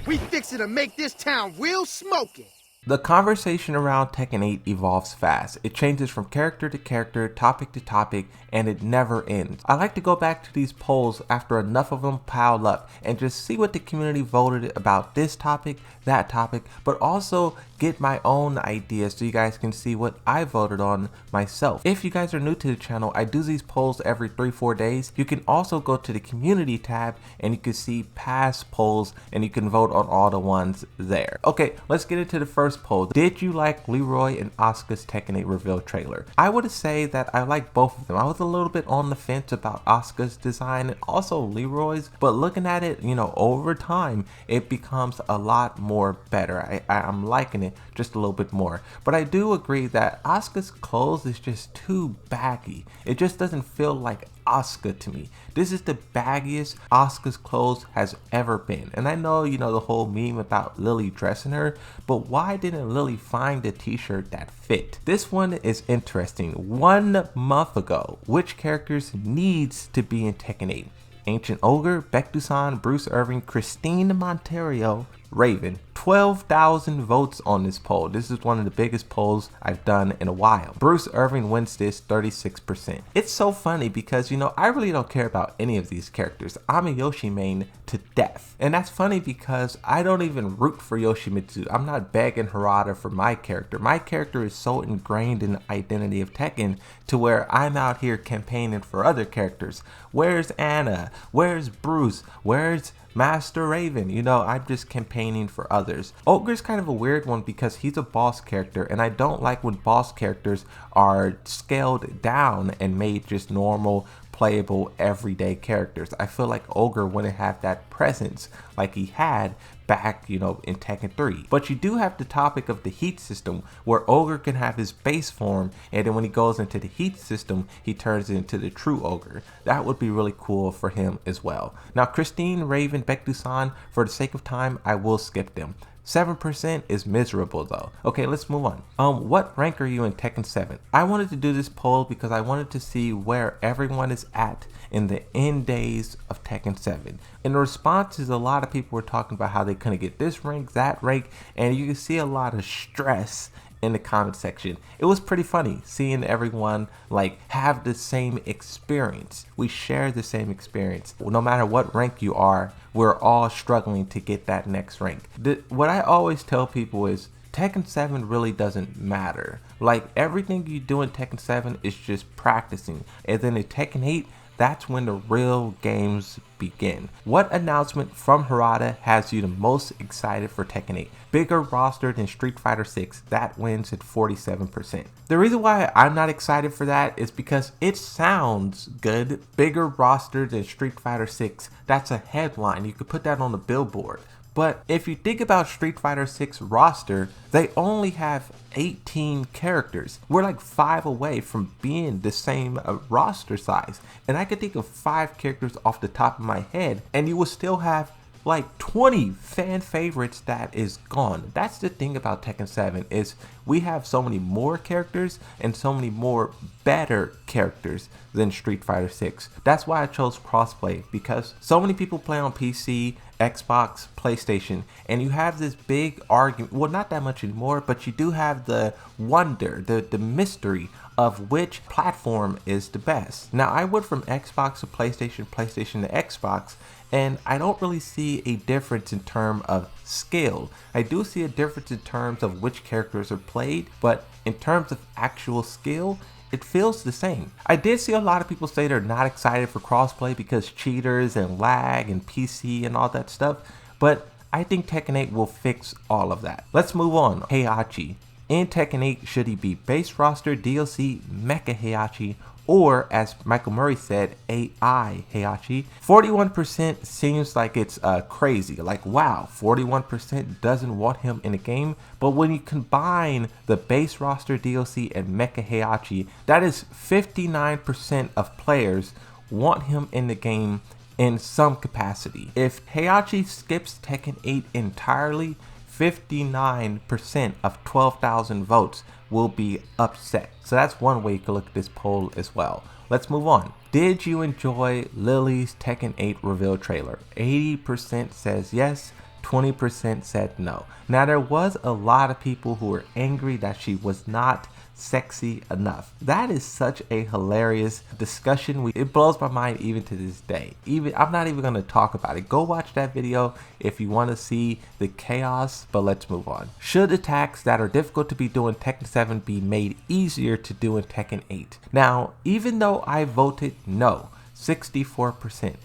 We fixin' to make this town real smoking. The conversation around Tekken 8 evolves fast. It changes from character to character, topic to topic, and it never ends. I like to go back to these polls after enough of them pile up and just see what the community voted about this topic, that topic, but also get my own ideas so you guys can see what I voted on myself. If you guys are new to the channel, I do these polls every 3-4 days. You can also go to the community tab and you can see past polls and you can vote on all the ones there. Okay, let's get into the first poll. Did you like Leroy and Asuka's Tekken 8 reveal trailer? I would say that I like both of them. I was a little bit on the fence about Asuka's design and also Leroy's, but looking at it, you know, over time, it becomes a lot more better. I'm liking it just a little bit more. But I do agree that Asuka's clothes is just too baggy. It just doesn't feel like Asuka to me. This is the baggiest Asuka's clothes has ever been. And I know, you know, the whole meme about Lily dressing her, but why didn't Lily find a t-shirt that fit? This one is interesting. 1 month ago, which characters needs to be in Tekken 8? Ancient Ogre, Baek-Doo-san, Bruce Irving, Christine Monteiro, Raven. 12,000 votes on this poll. This is one of the biggest polls I've done in a while. Bruce Irving wins this 36%. It's so funny because, you know, I really don't care about any of these characters. I'm a Yoshi main to death. And that's funny because I don't even root for Yoshimitsu. I'm not begging Harada for my character. My character is so ingrained in the identity of Tekken to where I'm out here campaigning for other characters. Where's Anna? Where's Bruce? Where's Master Raven? You know, I'm just campaigning for others. Ogre's kind of a weird one because he's a boss character and I don't like when boss characters are scaled down and made just normal, playable, everyday characters. I feel like Ogre wouldn't have that presence like he had back, you know, in Tekken 3. But you do have the topic of the heat system where Ogre can have his base form and then when he goes into the heat system, he turns into the true Ogre. That would be really cool for him as well. Now, Christine, Raven, Baek-Doo-san, for the sake of time, I will skip them. 7% is miserable though. Okay, let's move on. What rank are you in Tekken 7? I wanted to do this poll because I wanted to see where everyone is at in the end days of Tekken 7. In the responses, a lot of people were talking about how they couldn't get this rank, that rank, and you can see a lot of stress in the comment section. It was pretty funny seeing everyone like have the same experience. We share the same experience. No matter what rank you are, we're all struggling to get that next rank. What I always tell people is Tekken 7 really doesn't matter. Like everything you do in Tekken 7 is just practicing. And then in Tekken 8, that's when the real games begin. What announcement from Harada has you the most excited for Tekken 8? Bigger roster than Street Fighter 6, that wins at 47%. The reason why I'm not excited for that is because it sounds good. Bigger roster than Street Fighter 6, that's a headline. You could put that on the billboard. But if you think about Street Fighter 6 roster, they only have 18 characters. We're like 5 away from being the same roster size. And I could think of 5 characters off the top of my head, and you will still have like 20 fan favorites that is gone. That's the thing about Tekken 7 is we have so many more characters and so many more better characters than Street Fighter 6. That's why I chose crossplay, because so many people play on PC, Xbox, PlayStation, and you have this big argument, well, not that much anymore, but you do have the wonder, the mystery of which platform is the best. Now, I went from Xbox to PlayStation, PlayStation to Xbox, and I don't really see a difference in terms of skill. I do see a difference in terms of which characters are played, but in terms of actual skill, it feels the same. I did see a lot of people say they're not excited for crossplay because cheaters and lag and PC and all that stuff, but I think Tekken 8 will fix all of that. Let's move on. Heyachi. In Tekken 8, should he be base roster, DLC, Mecha Heyachi, or as Michael Murray said, AI Heyachi? 41% seems like it's crazy. Like, wow, 41% doesn't want him in the game. But when you combine the base roster, DLC, and Mecha Heyachi, that is 59% of players want him in the game in some capacity. If Heyachi skips Tekken 8 entirely, 59% of 12,000 votes will be upset. So that's one way you can look at this poll as well. Let's move on. Did you enjoy Lily's Tekken 8 reveal trailer? 80% says yes, 20% said no. Now there was a lot of people who were angry that she was not sexy enough. That is such a hilarious discussion. It blows my mind even to this day. I'm not even going to talk about it. Go watch that video if you want to see the chaos, but let's move on. Should attacks that are difficult to be doing in Tekken 7 be made easier to do in Tekken 8? Now, even though I voted no, 64%,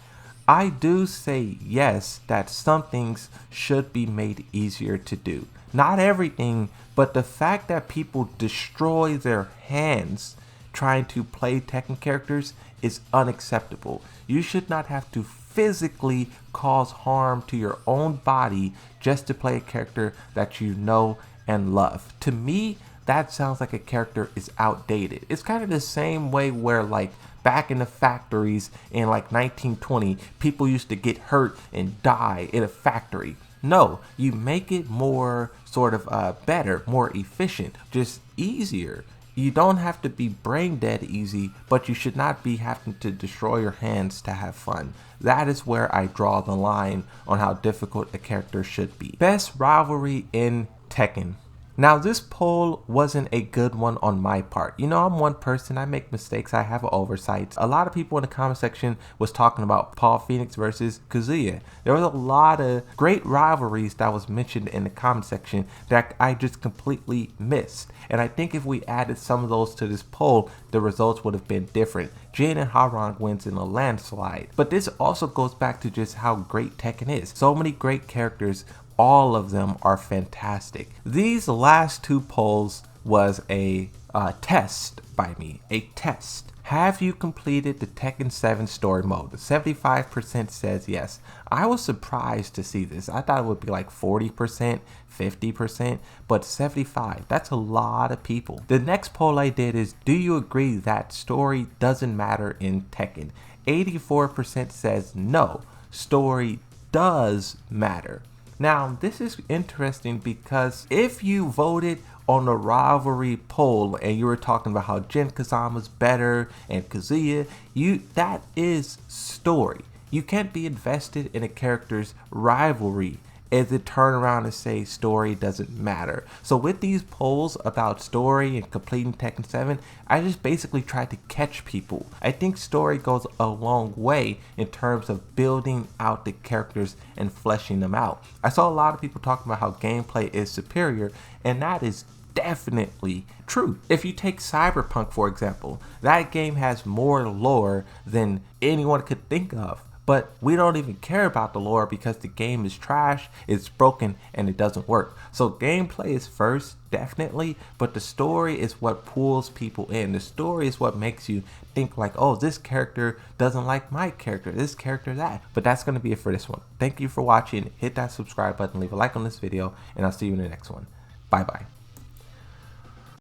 I do say yes, that some things should be made easier to do. Not everything, but the fact that people destroy their hands trying to play Tekken characters is unacceptable. You should not have to physically cause harm to your own body just to play a character that you know and love. To me, that sounds like a character is outdated. It's kind of the same way where like back in the factories in like 1920, people used to get hurt and die in a factory. No, you make it more sort of better, more efficient, just easier. You don't have to be brain dead easy, but you should not be having to destroy your hands to have fun. That is where I draw the line on how difficult a character should be. Best rivalry in Tekken. Now this poll wasn't a good one on my part. You know, I'm one person, I make mistakes, I have oversights. A lot of people in the comment section was talking about Paul Phoenix versus Kazuya. There was a lot of great rivalries that was mentioned in the comment section that I just completely missed. And I think if we added some of those to this poll, the results would have been different. Jin and Harang wins in a landslide. But this also goes back to just how great Tekken is. So many great characters. All of them are fantastic. These last two polls was a test by me, a test. Have you completed the Tekken 7 story mode? 75% says yes. I was surprised to see this. I thought it would be like 40%, 50%, but 75, that's a lot of people. The next poll I did is, do you agree that story doesn't matter in Tekken? 84% says no, story does matter. Now, this is interesting because if you voted on the rivalry poll and you were talking about how Jin Kazama's better and Kazuya, that is story. You can't be invested in a character's rivalry and then turn around and say story doesn't matter. So with these polls about story and completing Tekken 7, I just basically tried to catch people. I think story goes a long way in terms of building out the characters and fleshing them out. I saw a lot of people talking about how gameplay is superior, and that is definitely true. If you take Cyberpunk, for example, that game has more lore than anyone could think of. But we don't even care about the lore because the game is trash, it's broken, and it doesn't work. So gameplay is first, definitely, but the story is what pulls people in. The story is what makes you think like, oh, this character doesn't like my character, this character that. But that's going to be it for this one. Thank you for watching. Hit that subscribe button, leave a like on this video, and I'll see you in the next one. Bye-bye.